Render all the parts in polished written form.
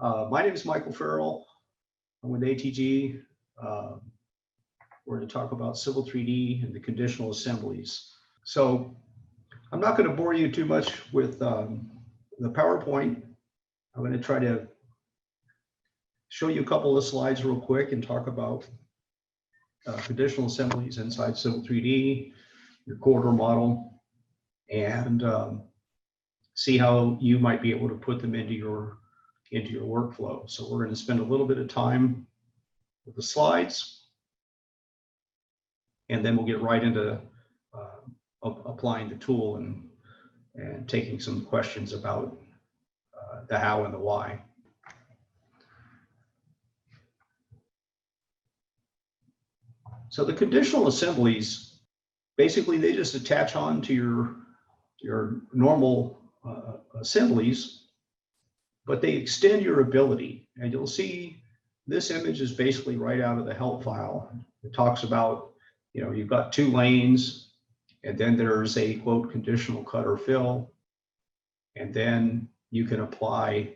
My name is Michael Farrell. I'm with ATG. We're going to talk about Civil 3D and the conditional assemblies. So I'm not going to bore you too much with the PowerPoint. I'm going to try to show you a couple of slides real quick and talk about conditional assemblies inside Civil 3D, your corridor model, and see how you might be able to put them into your workflow. So we're going to spend a little bit of time with the slides, and then we'll get right into applying the tool and taking some questions about the how and the why. So the conditional assemblies, basically they just attach on to your normal assemblies, but they extend your ability. And you'll see this image is basically right out of the help file. It talks about, you've got 2 lanes, and then there's a quote conditional cut or fill, and then you can apply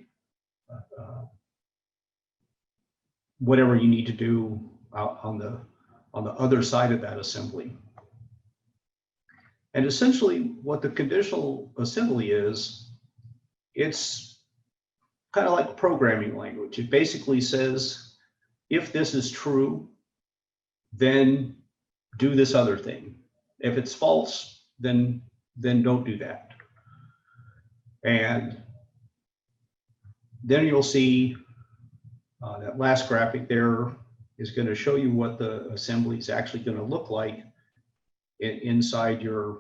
whatever you need to do out on the other side of that assembly. And essentially what the conditional assembly is, it's kind of like a programming language. It basically says, if this is true, then do this other thing. If it's false, then don't do that. And then you'll see that last graphic there is going to show you what the assembly is actually going to look like inside your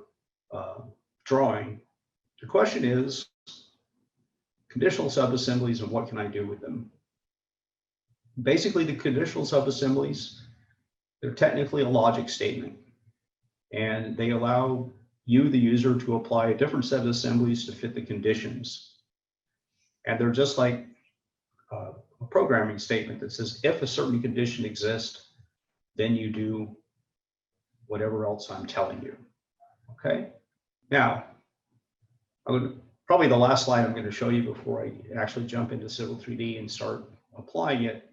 drawing. The question is, conditional subassemblies and what can I do with them? Basically, the conditional subassemblies, they're technically a logic statement, and they allow you, the user, to apply a different set of assemblies to fit the conditions. And they're just like a programming statement that says, if a certain condition exists, then you do whatever else I'm telling you. Okay? Now, probably the last slide I'm going to show you before I actually jump into Civil 3D and start applying it.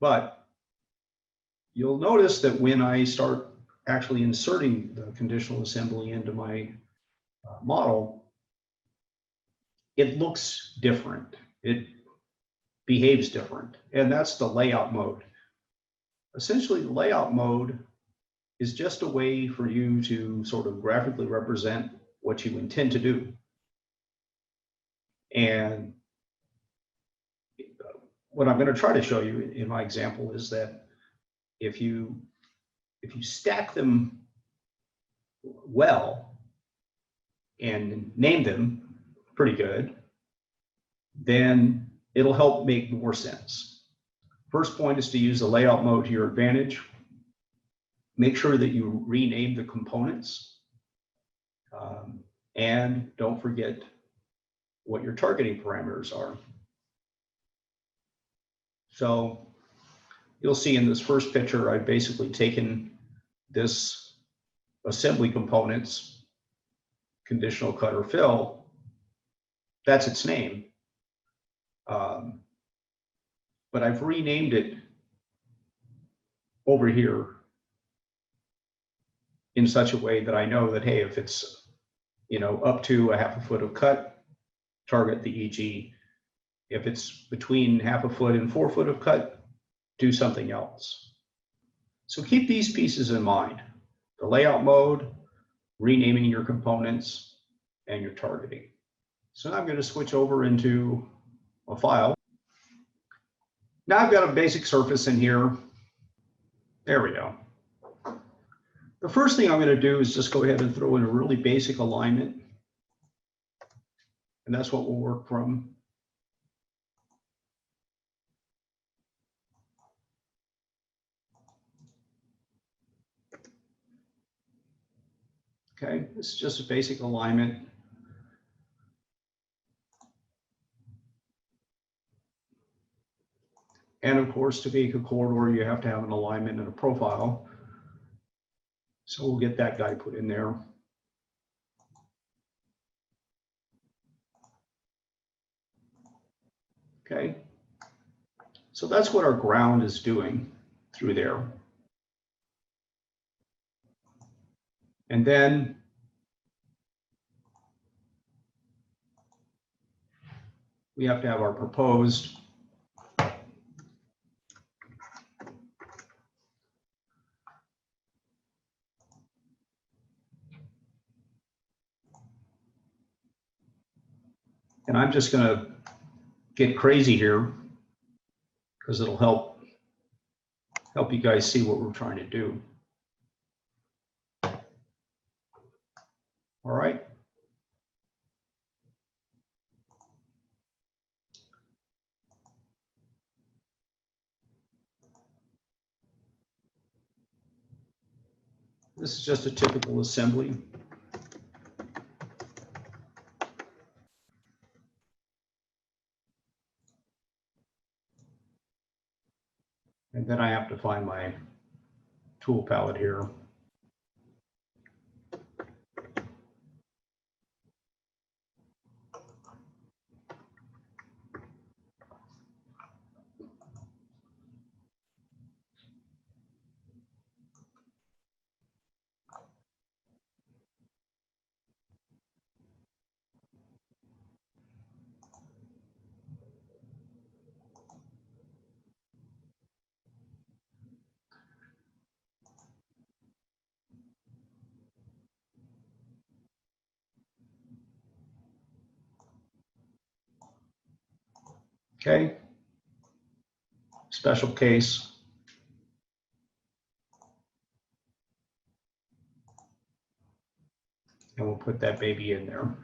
But you'll notice that when I start actually inserting the conditional assembly into my model, it looks different. It behaves different, and that's the layout mode. Essentially, the layout mode is just a way for you to sort of graphically represent what you intend to do. And what I'm going to try to show you in my example is that if you stack them well and name them pretty good, then it'll help make more sense. First point is to use the layout mode to your advantage. Make sure that you rename the components, and don't forget what your targeting parameters are. So you'll see in this first picture, I've basically taken this assembly components, conditional cut or fill, that's its name. But I've renamed it over here in such a way that I know that, hey, if it's, up to 1/2 foot of cut, target the EG. If it's between 1/2 foot and 4 foot of cut, do something else. So keep these pieces in mind: the layout mode, renaming your components, and your targeting. So now I'm going to switch over into a file. Now I've got a basic surface in here. There we go. The first thing I'm going to do is just go ahead and throw in a really basic alignment. And that's what we'll work from. Okay, this is just a basic alignment. And of course, to make a corridor, you have to have an alignment and a profile. So we'll get that guy put in there. Okay. So that's what our ground is doing through there. And then we have to have our proposed. And I'm just going to get crazy here because it'll help you guys see what we're trying to do. All right. This is just a typical assembly. And then I have to find my tool palette here. Okay. Special case. And we'll put that baby in there.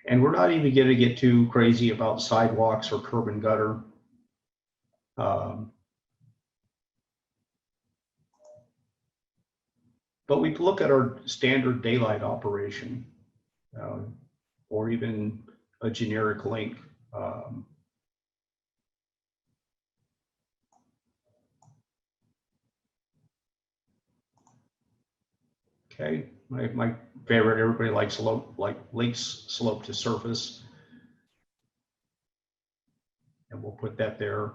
And we're not even going to get too crazy about sidewalks or curb and gutter. But we look at our standard daylight operation, or even a generic link. Okay, my favorite, everybody likes links slope to surface. And we'll put that there.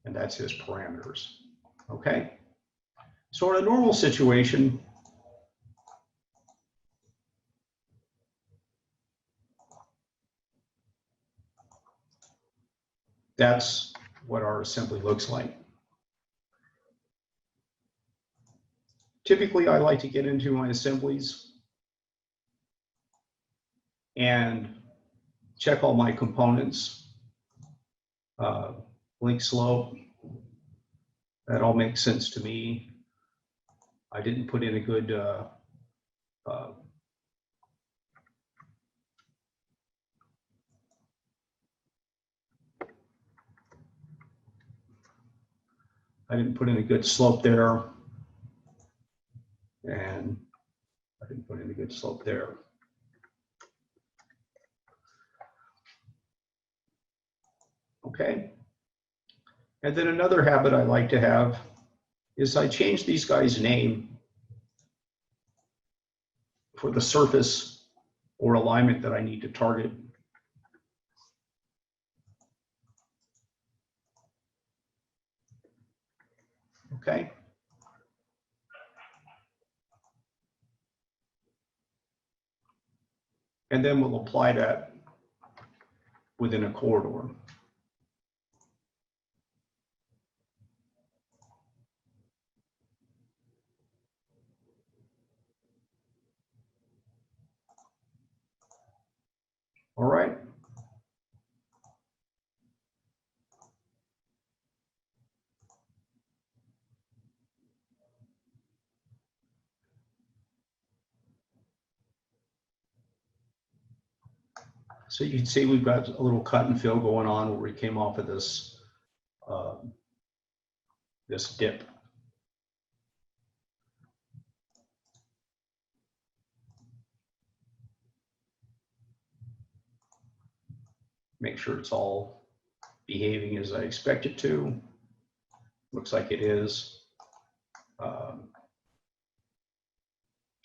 And that's his parameters. Okay. So in a normal situation, that's what our assembly looks like. Typically, I like to get into my assemblies and check all my components. Link slope, that all makes sense to me. I didn't put in a good slope there, and I didn't put in a good slope there. Okay. And then another habit I like to have is I change these guys' name for the surface or alignment that I need to target. Okay. And then we'll apply that within a corridor. All right. So you can see we've got a little cut and fill going on where we came off of this this dip. Make sure it's all behaving as I expect it to. Looks like it is.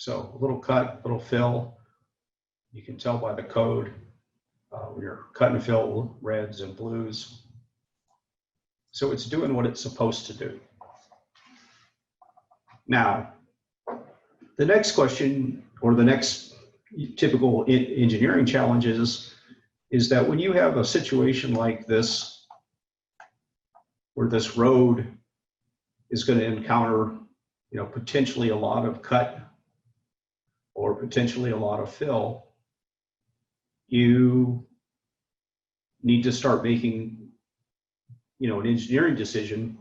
So a little cut, little fill. You can tell by the code when you're cut and fill reds and blues. So it's doing what it's supposed to do. Now, the next question, or the next typical engineering challenge is that when you have a situation like this, where this road is going to encounter, potentially a lot of cut or potentially a lot of fill, you need to start making, an engineering decision.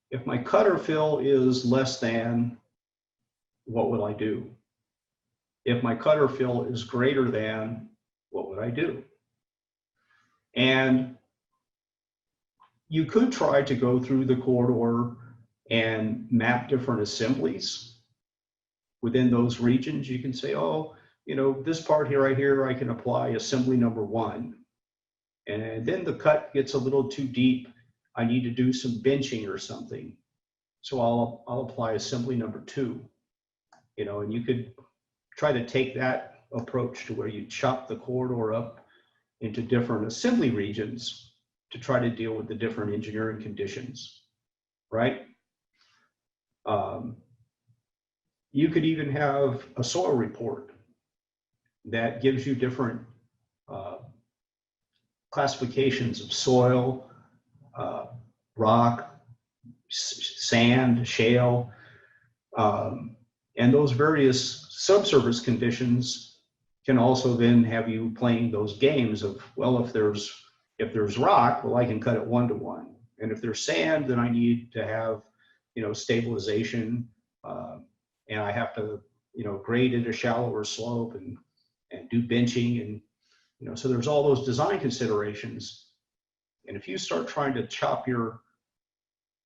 If my cut or fill is less than, what would I do? If my cut or fill is greater than, what would I do? And you could try to go through the corridor and map different assemblies within those regions. You can say, oh, this part here, right here, I can apply assembly number 1. And then the cut gets a little too deep. I need to do some benching or something. So I'll apply assembly number 2. And you could try to take that approach to where you chop the corridor up into different assembly regions to try to deal with the different engineering conditions, right? You could even have a soil report that gives you different classifications of soil, rock, sand, shale, and those various subsurface conditions can also then have you playing those games of, well, if there's rock, well, I can cut it 1-to-1. And if there's sand, then I need to have, stabilization, and I have to, grade at a shallower slope and do benching. And, so there's all those design considerations. And if you start trying to chop your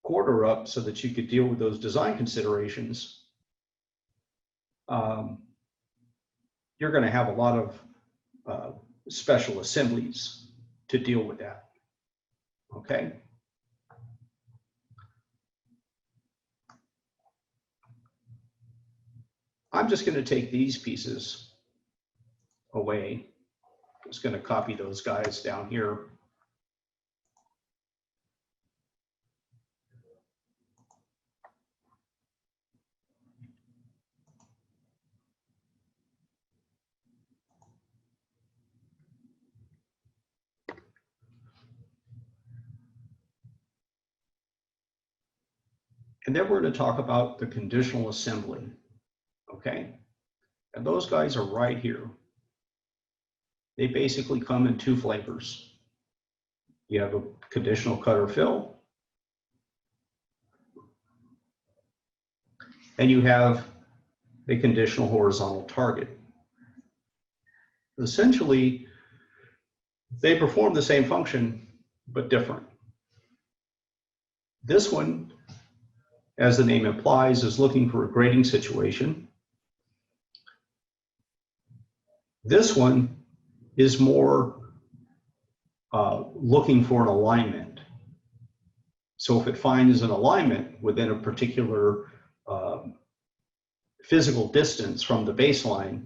corridor up so that you could deal with those design considerations, you're going to have a lot of special assemblies to deal with that. Okay. I'm just going to take these pieces away. Just going to copy those guys down here. And then we're going to talk about the conditional assembly, okay? And those guys are right here. They basically come in 2 flavors. You have a conditional cut or fill, and you have a conditional horizontal target. Essentially, they perform the same function, but different. This one, as the name implies, is looking for a grading situation. This one is more looking for an alignment. So if it finds an alignment within a particular physical distance from the baseline,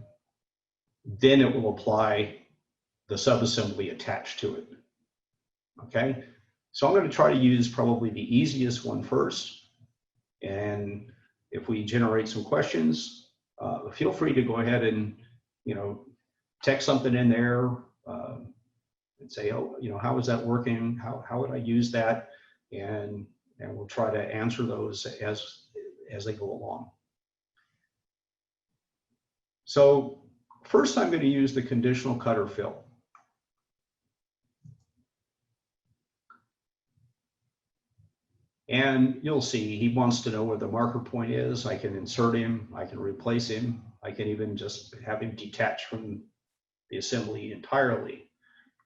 then it will apply the subassembly attached to it. Okay, so I'm going to try to use probably the easiest one first. And if we generate some questions, feel free to go ahead and, text something in there and say, oh, how is that working? How would I use that? And we'll try to answer those as they go along. So first, I'm going to use the conditional cut or fill. And you'll see he wants to know where the marker point is. I can insert him, I can replace him, I can even just have him detach from the assembly entirely,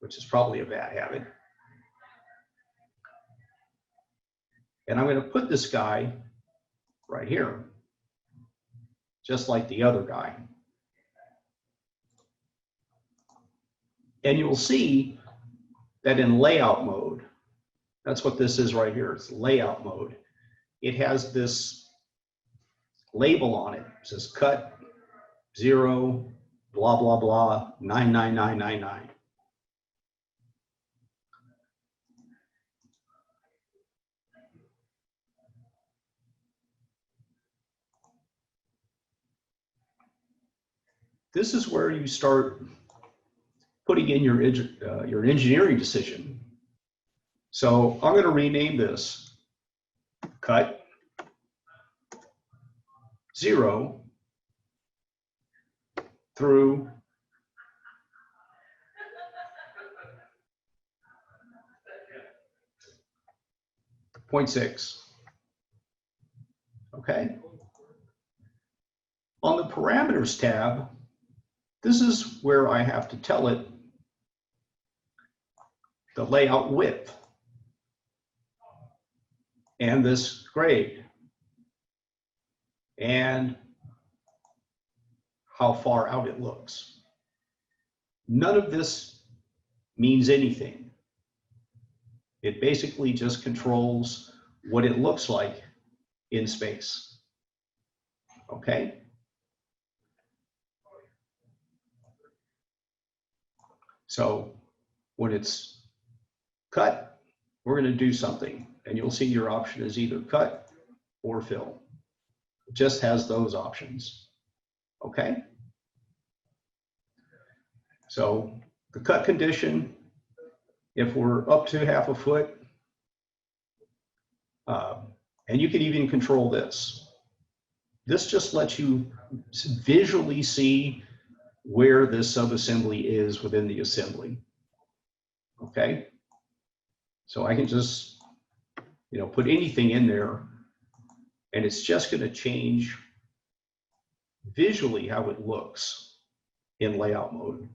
which is probably a bad habit. And I'm going to put this guy right here, just like the other guy. And you'll see that in layout mode, that's what this is right here. It's layout mode. It has this label on it. It says cut 0, blah, blah, blah, 99999. This is where you start putting in your engineering decision. So I'm going to rename this cut 0 through 0.6. Okay. On the parameters tab, this is where I have to tell it the layout width and this grade and how far out it looks. None of this means anything. It basically just controls what it looks like in space. Okay? So when it's cut, we're going to do something, and you'll see your option is either cut or fill. It just has those options. Okay? So the cut condition, if we're up to 1/2 foot, and you can even control this. This just lets you visually see where this subassembly is within the assembly. Okay? So I can just, put anything in there, and it's just going to change visually how it looks in layout mode.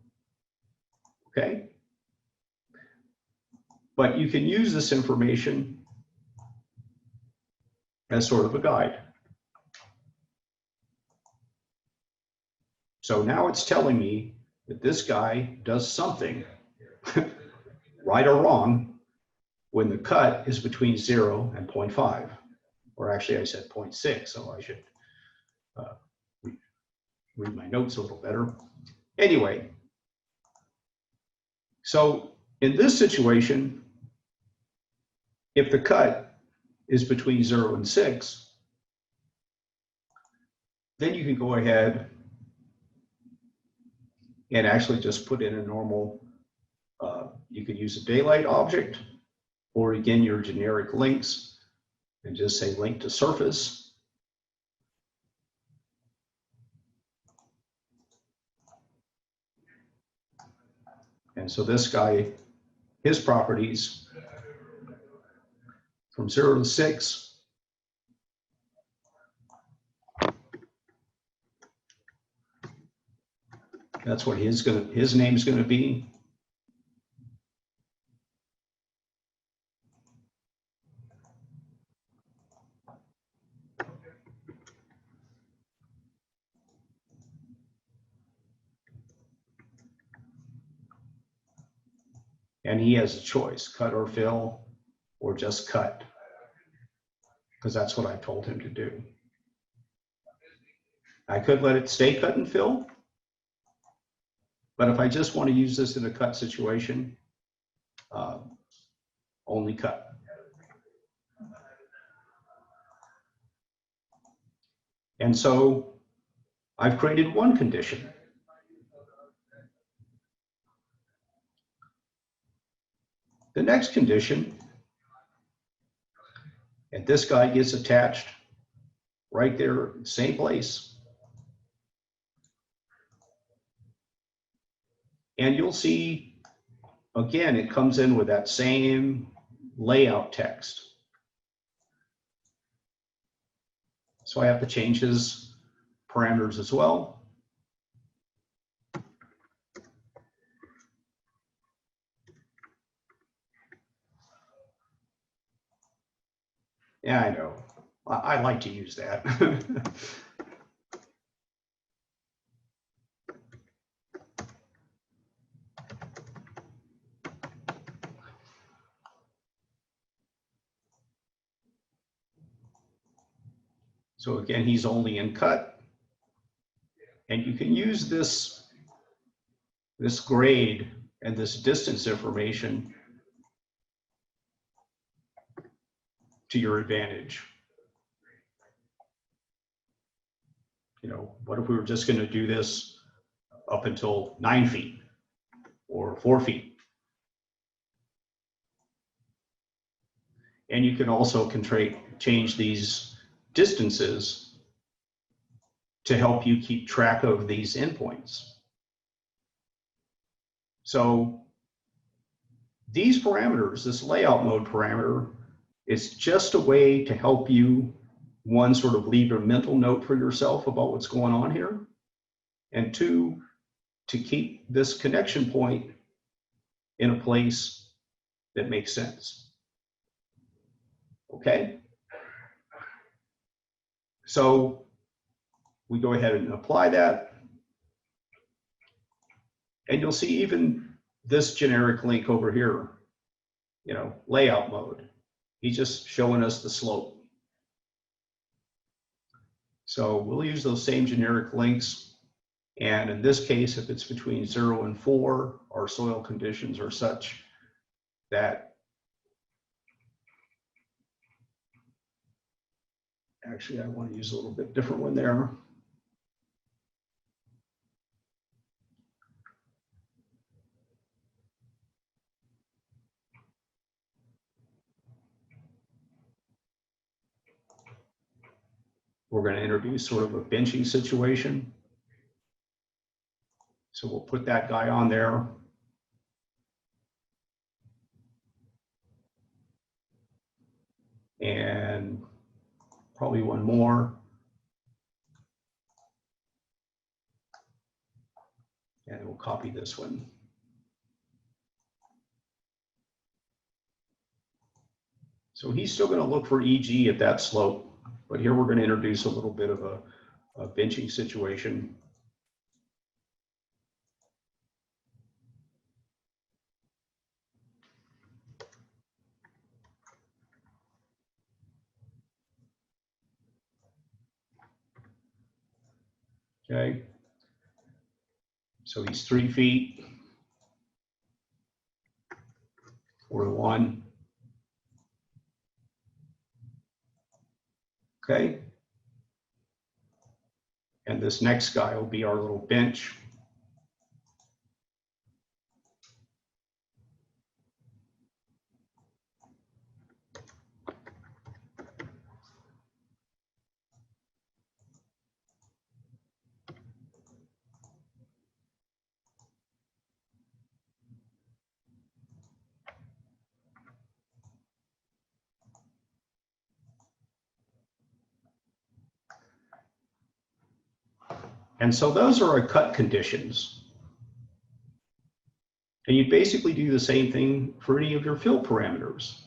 Okay? But you can use this information as sort of a guide. So now it's telling me that this guy does something, right or wrong, when the cut is between 0 and 0.5. Or actually I said 0.6, so I should read my notes a little better. Anyway, so in this situation, if the cut is between 0 and 6, then you can go ahead and actually just put in a normal, you could use a daylight object, or again, your generic links, and just say link to surface. And so this guy, his properties from 0 to 6, that's what his name is going to be. And he has a choice, cut or fill, or just cut, because that's what I told him to do. I could let it stay cut and fill, but if I just want to use this in a cut situation, only cut. And so I've created one condition. The next condition, and this guy gets attached right there, same place. And you'll see, again, it comes in with that same layout text. So I have to change his parameters as well. Yeah, I know. I like to use that. So again, he's only in cut. And you can use this grade and this distance information to your advantage. You know, what if we were just going to do this up until 9 feet or 4 feet? And you can also change these distances to help you keep track of these endpoints. So these parameters, this layout mode parameter, is just a way to help you, one, sort of leave a mental note for yourself about what's going on here, and two, to keep this connection point in a place that makes sense. Okay? So we go ahead and apply that. And you'll see even this generic link over here, you know, layout mode. He's just showing us the slope. So we'll use those same generic links. And in this case, if it's between 0 and 4, our soil conditions are such that actually I want to use a little bit different one there. We're going to introduce sort of a benching situation. So we'll put that guy on there. And probably one more. And we'll copy this one. So he's still going to look for EG at that slope. But here we're going to introduce a little bit of a benching situation. Okay. So he's 3 feet. 4 to 1. Okay. And this next guy will be our little bench. And so those are our cut conditions. And you basically do the same thing for any of your fill parameters.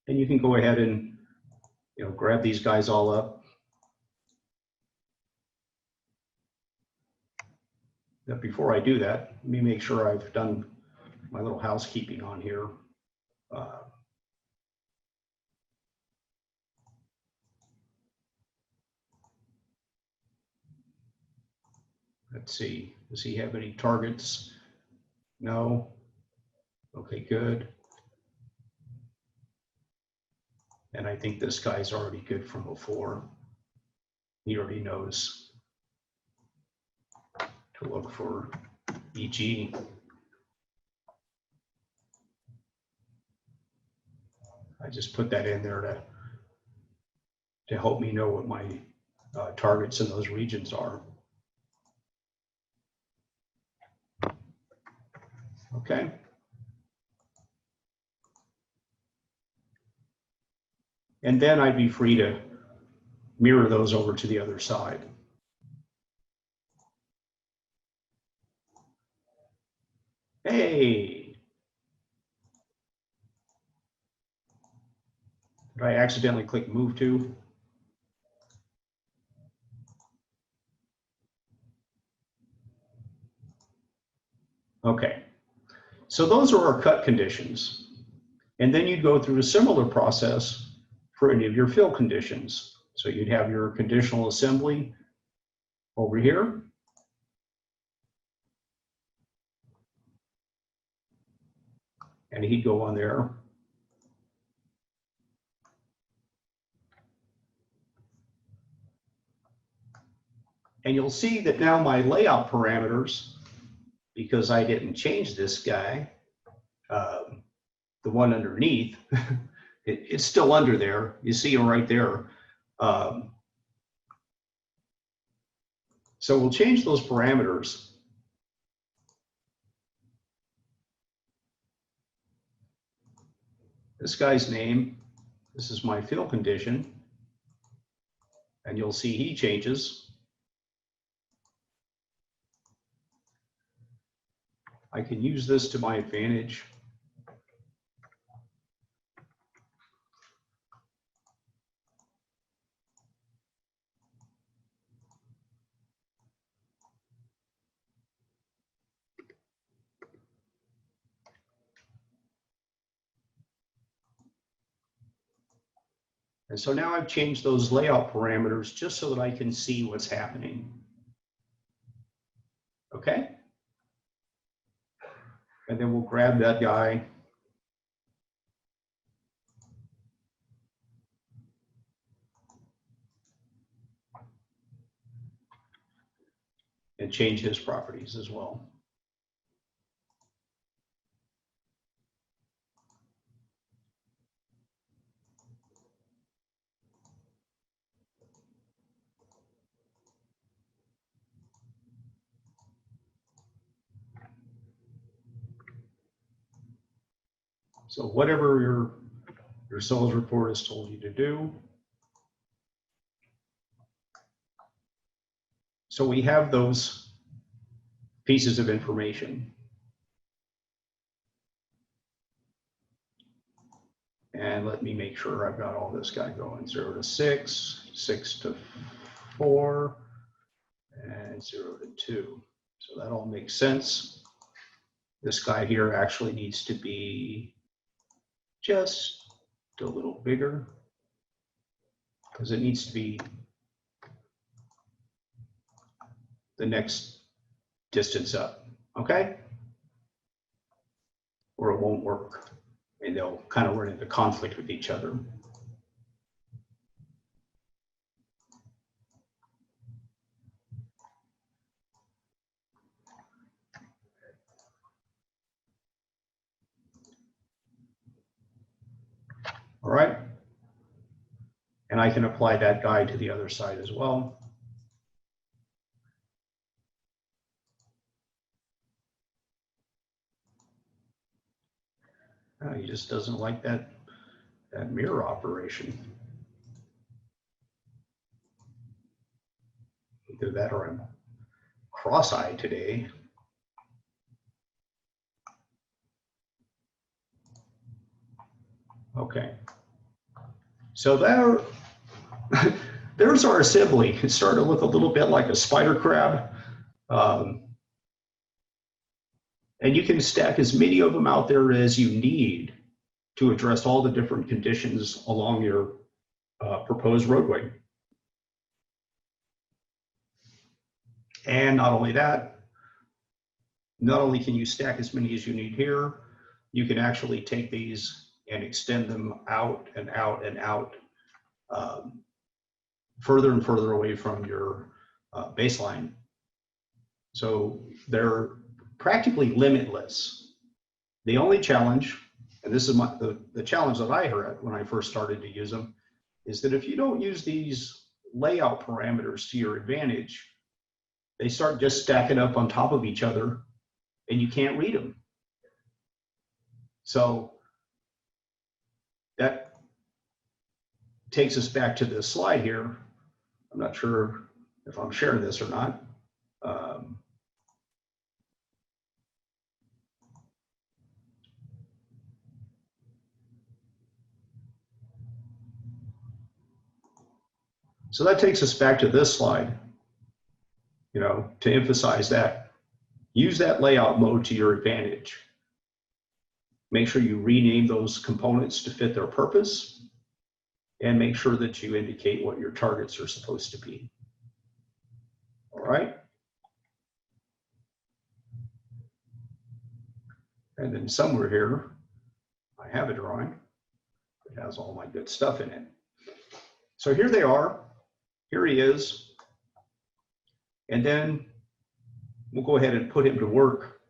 And you can go ahead and, you know, grab these guys all up. But before I do that, let me make sure I've done my little housekeeping on here. Let's see, does he have any targets? No. Okay, good. And I think this guy's already good from before. He already knows to look for EG. I just put that in there to help me know what my targets in those regions are. Okay. And then I'd be free to mirror those over to the other side. Hey. Did I accidentally click move to? Okay. So those are our cut conditions. And then you'd go through a similar process for any of your fill conditions. So you'd have your conditional assembly, over here. And he'd go on there. And you'll see that now my layout parameters, because I didn't change this guy, the one underneath, it's still under there. You see him right there. So we'll change those parameters. This guy's name, this is my field condition, and you'll see he changes. I can use this to my advantage. And so now I've changed those layout parameters just so that I can see what's happening. Okay? And then we'll grab that guy. And change his properties as well. So whatever your sales report has told you to do. So we have those pieces of information. And let me make sure I've got all this guy going. 0 to 6, 6 to 4, and 0 to 2. So that all makes sense. This guy here actually needs to be just a little bigger because it needs to be the next distance up, okay? Or it won't work and they'll kind of run into conflict with each other. All right, and I can apply that guide to the other side as well. He just doesn't like that mirror operation. Either that or I'm cross-eyed today. Okay, so there's our assembly. It's starting to look a little bit like a spider crab. And you can stack as many of them out there as you need to address all the different conditions along your proposed roadway. And not only that, not only can you stack as many as you need here, you can actually take these and extend them out and out and out, further and further away from your baseline. So they're practically limitless. The only challenge, and this is the challenge that I heard when I first started to use them, is that if you don't use these layout parameters to your advantage, they start just stacking up on top of each other and you can't read them. So that takes us back to this slide here. I'm not sure if I'm sharing this or not. So that takes us back to this slide, you know, to emphasize that. Use that layout mode to your advantage. Make sure you rename those components to fit their purpose, and make sure that you indicate what your targets are supposed to be. All right. And then somewhere here, I have a drawing. It has all my good stuff in it. So here they are. Here he is. And then we'll go ahead and put him to work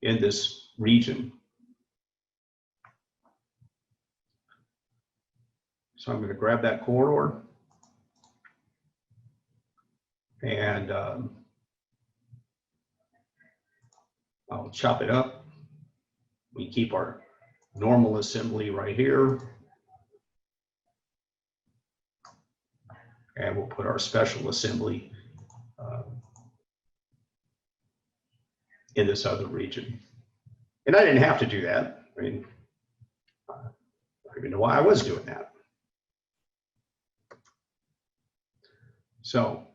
in this region. So I'm going to grab that corridor and I'll chop it up. We keep our normal assembly right here. And we'll put our special assembly in this other region. And I didn't have to do that. I mean, I don't even know why I was doing that. So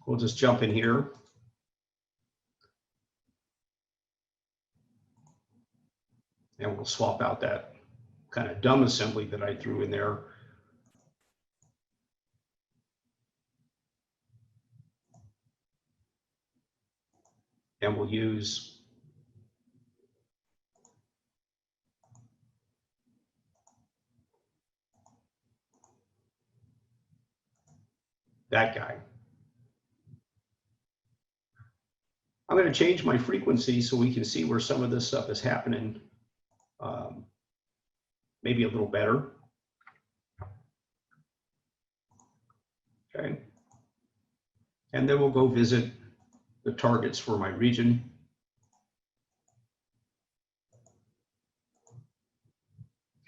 we'll just jump in here. And we'll swap out that kind of dumb assembly that I threw in there. And we'll use that guy. I'm going to change my frequency so we can see where some of this stuff is happening maybe a little better. Okay. And then we'll go visit the targets for my region.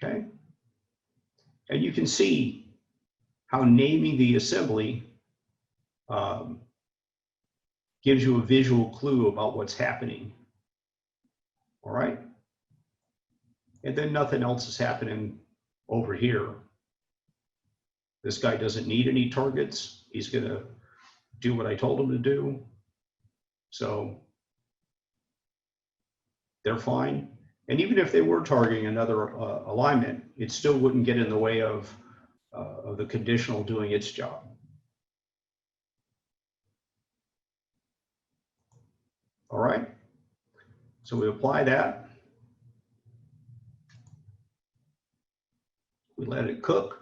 Okay. And you can see how naming the assembly gives you a visual clue about what's happening. All right. And then nothing else is happening over here. This guy doesn't need any targets. He's going to do what I told him to do. So they're fine. And even if they were targeting another alignment, it still wouldn't get in the way of the conditional doing its job. All right. So we apply that. We let it cook.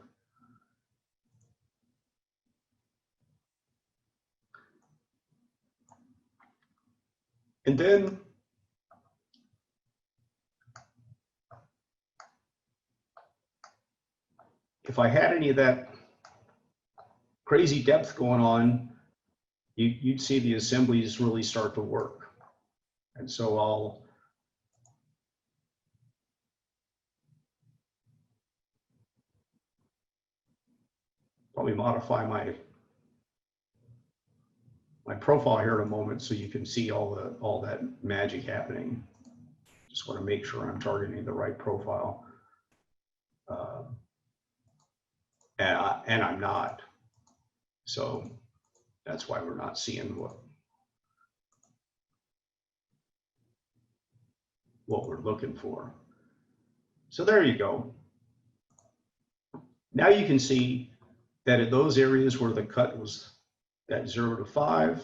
And then if I had any of that crazy depth going on, you'd see the assemblies really start to work. And so I'll probably modify my profile here in a moment so you can see all that magic happening. Just want to make sure I'm targeting the right profile. And I'm not. So that's why we're not seeing what we're looking for. So there you go. Now you can see that in those areas where the cut was that 0 to 5,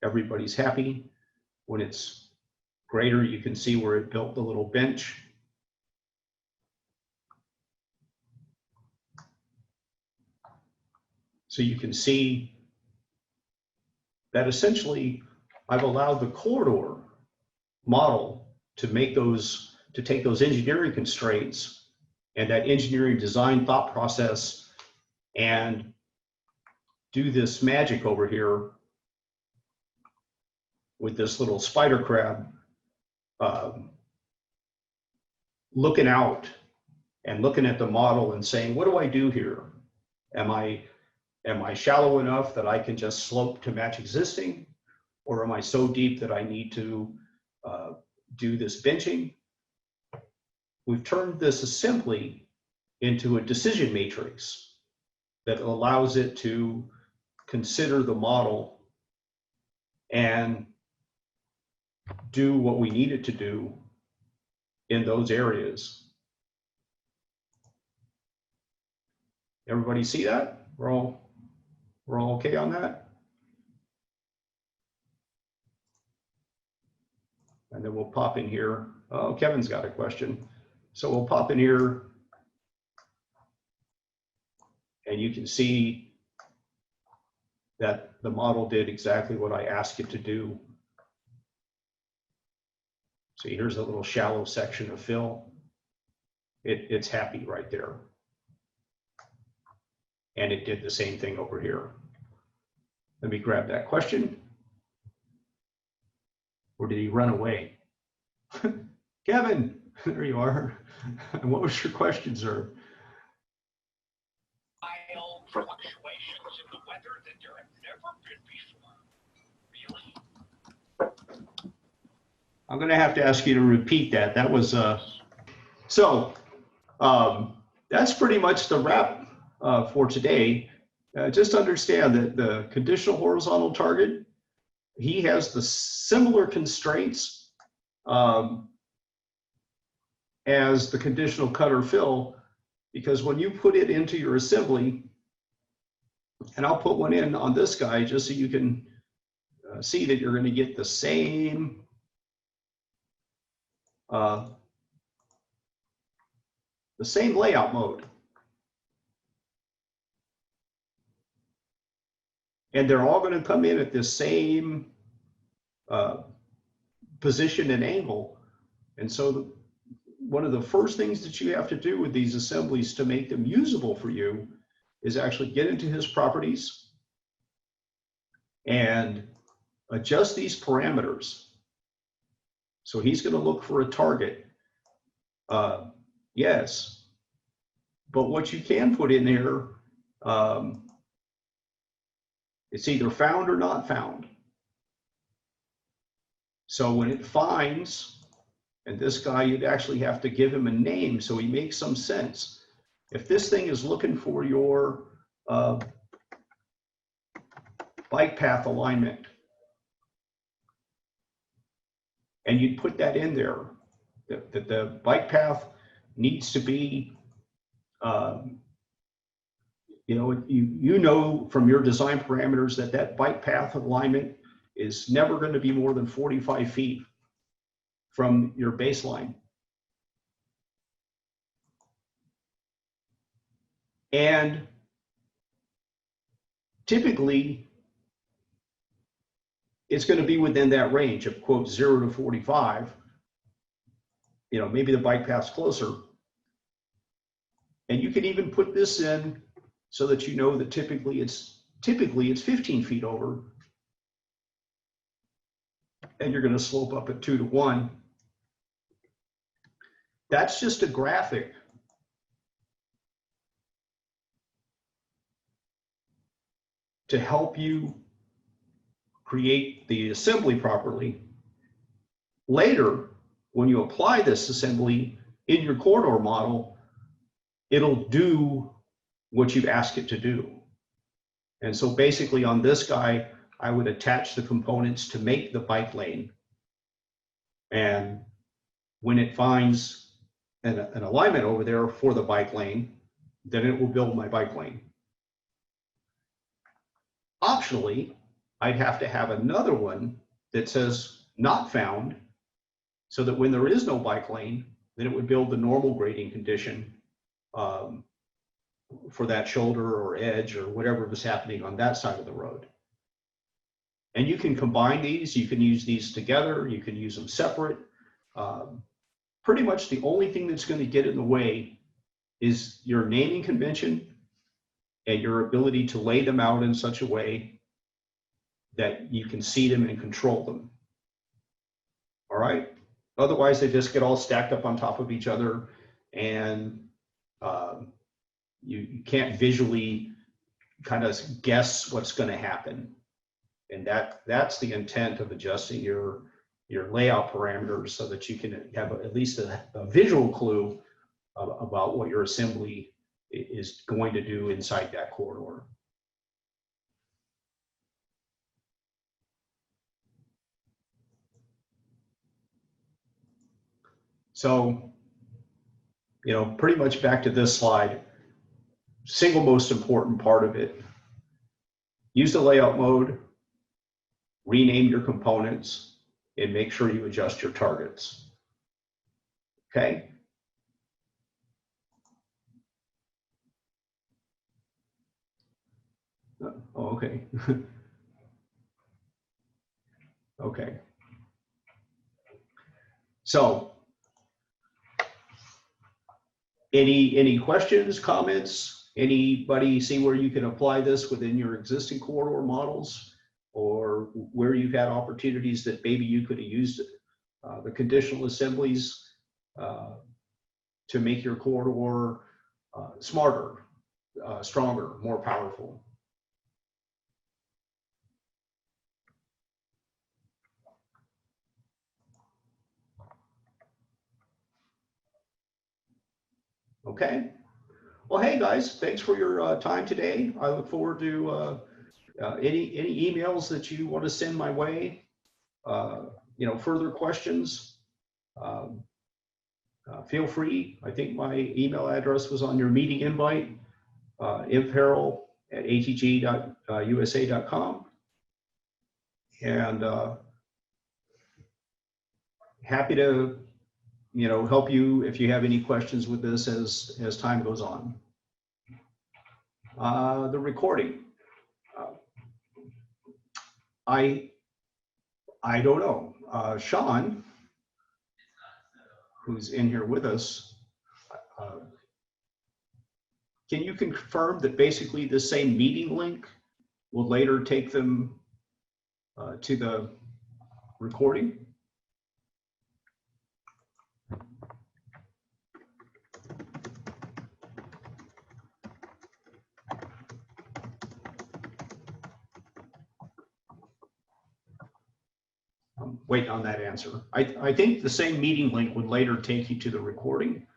everybody's happy. When it's greater, you can see where it built the little bench. So you can see that essentially I've allowed the corridor model to make to take those engineering constraints and that engineering design thought process and do this magic over here with this little spider crab looking out and looking at the model and saying, what do I do here? Am I shallow enough that I can just slope to match existing? Or am I so deep that I need to do this benching? We've turned this assembly into a decision matrix that allows it to consider the model and do what we need it to do in those areas. Everybody see that? We're all okay on that? And then we'll pop in here. Oh, Kevin's got a question. So we'll pop in here and you can see that the model did exactly what I asked it to do. See, here's a little shallow section of fill. It's happy right there. And it did the same thing over here. Let me grab that question. Or did he run away? Kevin, there you are. What was your question, sir? Wild fluctuations in the weather that there have never been before. Really? I'm going to have to ask you to repeat that. That was that's pretty much the wrap for today. Just understand that the conditional horizontal target, he has the similar constraints as the conditional cutter fill, because when you put it into your assembly, and I'll put one in on this guy just so you can see that you're going to get the same layout mode. And they're all going to come in at this same position and angle. And so one of the first things that you have to do with these assemblies to make them usable for you is actually get into his properties and adjust these parameters. So he's going to look for a target. Yes. But what you can put in there, it's either found or not found. So when it finds, and this guy, you'd actually have to give him a name so he makes some sense. If this thing is looking for your bike path alignment, and you'd put that in there, that the bike path needs to be, you know from your design parameters that bike path alignment is never going to be more than 45 feet from your baseline. And typically, it's going to be within that range of quote 0 to 45. Maybe the bike path's closer. And you can even put this in so that you know that typically it's 15 feet over. And you're going to slope up at 2 to 1. That's just a graphic to help you create the assembly properly. Later, when you apply this assembly in your corridor model, it'll do what you've asked it to do. And so basically on this guy, I would attach the components to make the bike lane. And when it finds an alignment over there for the bike lane, then it will build my bike lane. Optionally, I'd have to have another one that says not found, so that when there is no bike lane, then it would build the normal grading condition for that shoulder or edge or whatever was happening on that side of the road. And you can combine these, you can use these together, you can use them separate. Pretty much the only thing that's going to get in the way is your naming convention and your ability to lay them out in such a way that you can see them and control them. All right? Otherwise, they just get all stacked up on top of each other, and you can't visually kind of guess what's going to happen. And that's the intent of adjusting your layout parameters so that you can have at least a visual clue about what your assembly is going to do inside that corridor. So, pretty much back to this slide. single most important part of it. Use the layout mode, rename your components, and make sure you adjust your targets. Okay? Oh, okay. Okay. So, any questions, comments? Anybody see where you can apply this within your existing corridor models, or where you've had opportunities that maybe you could have used the conditional assemblies to make your corridor smarter, stronger, more powerful? Okay. Well, hey guys, thanks for your time today. I look forward to any emails that you want to send my way. Further questions. Feel free. I think my email address was on your meeting invite. impharrell@atg.usa.com. And happy to help you if you have any questions with this as time goes on. The recording. I don't know. Sean, who's in here with us, can you confirm that basically the same meeting link will later take them to the recording? I'm waiting on that answer. I think the same meeting link would later take you to the recording.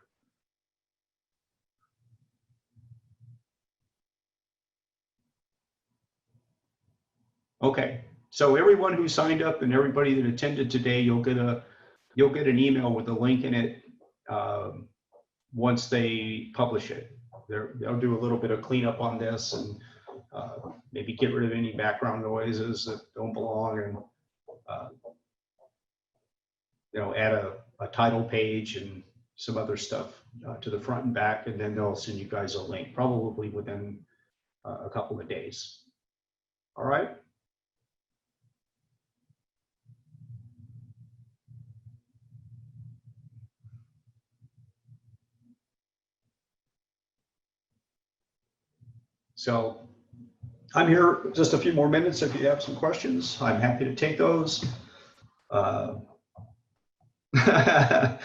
Okay, so everyone who signed up and everybody that attended today, you'll get an email with a link in it once they publish it. They'll do a little bit of cleanup on this and maybe get rid of any background noises that don't belong, and add a title page and some other stuff to the front and back, and then they'll send you guys a link probably within a couple of days. All right. So I'm here just a few more minutes. If you have some questions, I'm happy to take those. Isn't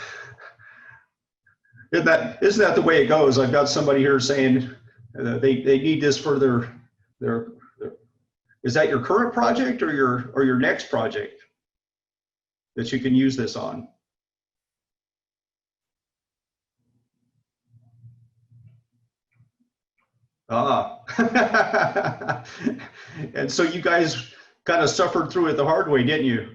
that the way it goes? I've got somebody here saying they need this for their is that your current project or your next project that you can use this on? And so you guys kind of suffered through it the hard way, didn't you?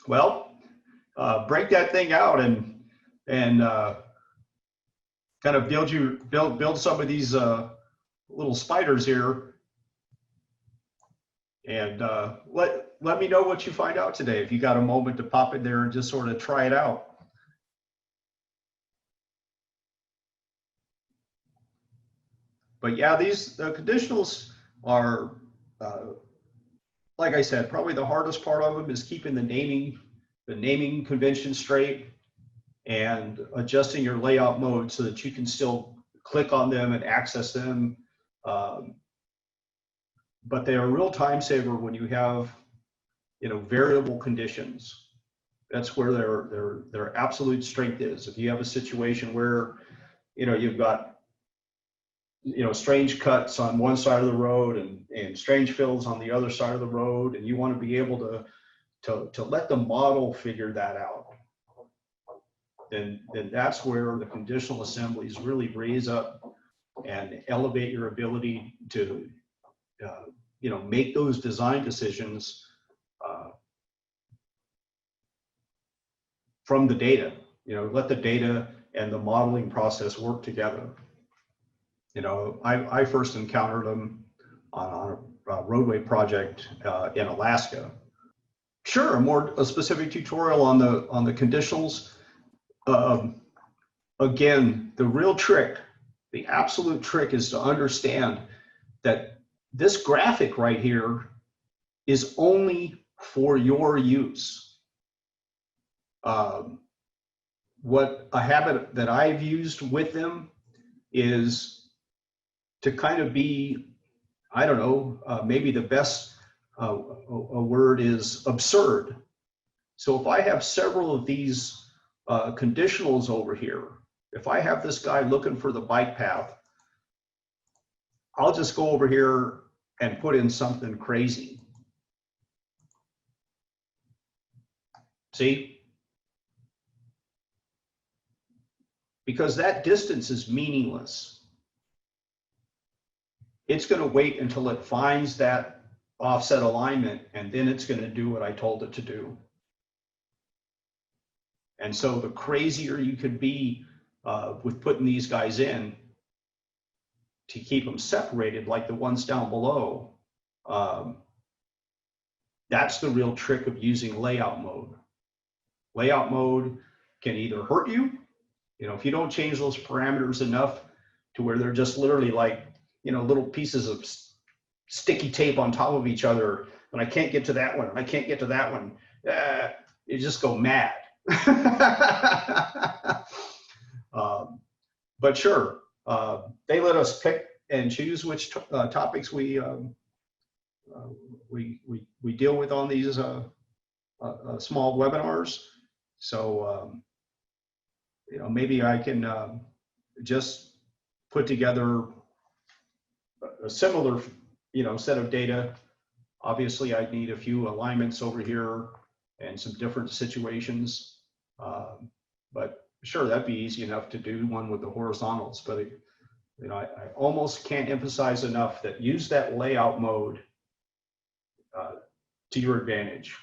Well, break that thing out and kind of build some of these little spiders here, and let me know what you find out today. If you got a moment to pop in there and just sort of try it out. But yeah, these conditionals are, like I said, probably the hardest part of them is keeping the naming convention straight and adjusting your layout mode so that you can still click on them and access them. But they are a real time saver when you have, variable conditions. That's where their absolute strength is. If you have a situation where, you've got, strange cuts on one side of the road and strange fills on the other side of the road, and you want to be able to let the model figure that out, then that's where the conditional assemblies really raise up and elevate your ability to make those design decisions from the data. You know, let the data and the modeling process work together. You know, I first encountered them on a roadway project in Alaska. Sure, a specific tutorial on the conditionals. Again, the real trick, the absolute trick, is to understand that this graphic right here is only for your use. What a habit that I've used with them is to kind of be, I don't know, maybe the best a word is absurd. So if I have several of these conditionals over here, if I have this guy looking for the bike path, I'll just go over here and put in something crazy. See? Because that distance is meaningless. It's going to wait until it finds that offset alignment, and then it's going to do what I told it to do. And so the crazier you could be with putting these guys in to keep them separated, like the ones down below, that's the real trick of using layout mode. Layout mode can either hurt you, you know, if you don't change those parameters enough to where they're just literally like, you know, little pieces of sticky tape on top of each other, and I can't get to that one, and I can't get to that one, you just go mad. But sure, they let us pick and choose which topics we deal with on these small webinars. So you know, maybe I can just put together a similar, you know, set of data. Obviously, I'd need a few alignments over here and some different situations, but sure, that'd be easy enough to do one with the horizontals. But you know, I almost can't emphasize enough that use that layout mode to your advantage.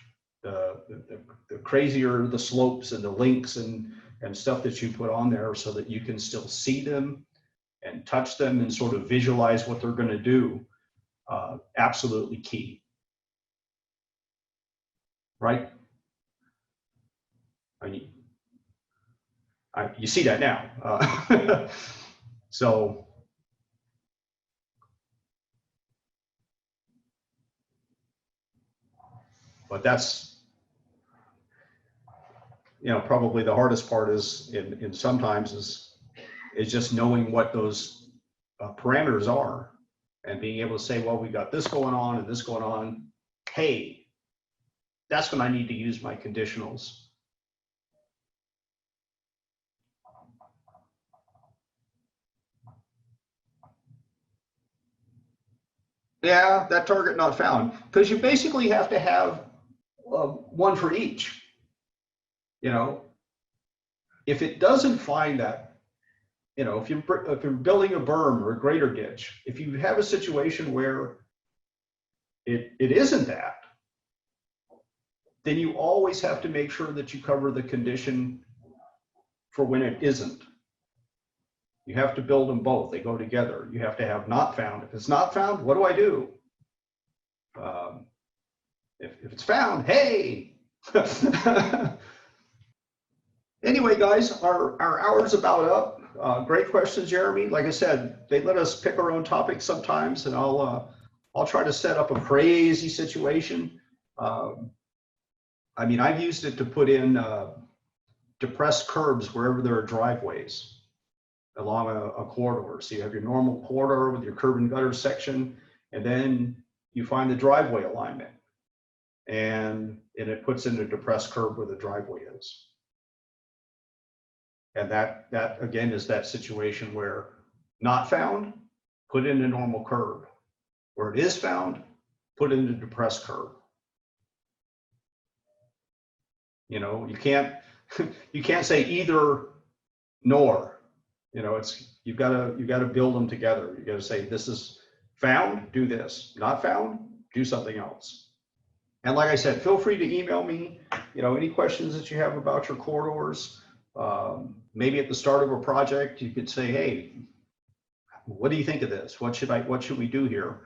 The crazier the slopes and the links and stuff that you put on there, so that you can still see them and touch them and sort of visualize what they're going to do. Absolutely key, right? You see that now. So, but that's, you know, probably the hardest part is in sometimes is just knowing what those parameters are and being able to say, well, we got this going on and this going on. Hey, that's when I need to use my conditionals. Yeah, that target not found, because you basically have to have one for each. You know, if it doesn't find that, you know, if you're building a berm or a grader ditch, if you have a situation where it isn't that, then you always have to make sure that you cover the condition for when it isn't. You have to build them both. They go together. You have to have not found. If it's not found, what do I do? If it's found, hey. Anyway, guys, our hour's about up. Great questions, Jeremy. Like I said, they let us pick our own topics sometimes, and I'll try to set up a crazy situation. I mean, I've used it to put in depressed curbs wherever there are driveways along a corridor. So you have your normal corridor with your curb and gutter section, and then you find the driveway alignment, and it puts in a depressed curb where the driveway is. And that again is that situation where not found, put in a normal curb. Where it is found, put in a depressed curb. You know, you can't say either nor. You know, you've got to build them together. You got to say, this is found, do this. Not found, do something else. And like I said, feel free to email me, you know, any questions that you have about your corridors. Maybe at the start of a project, you could say, hey, what do you think of this? What should we do here?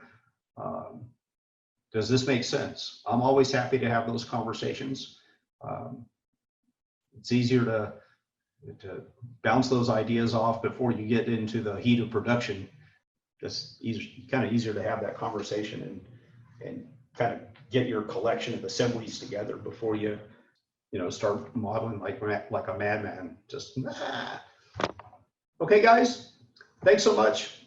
Does this make sense? I'm always happy to have those conversations. It's easier to bounce those ideas off before you get into the heat of production. It's kind of easier to have that conversation and kind of get your collection of assemblies together before you start modeling like a madman. Just okay, guys. Thanks so much.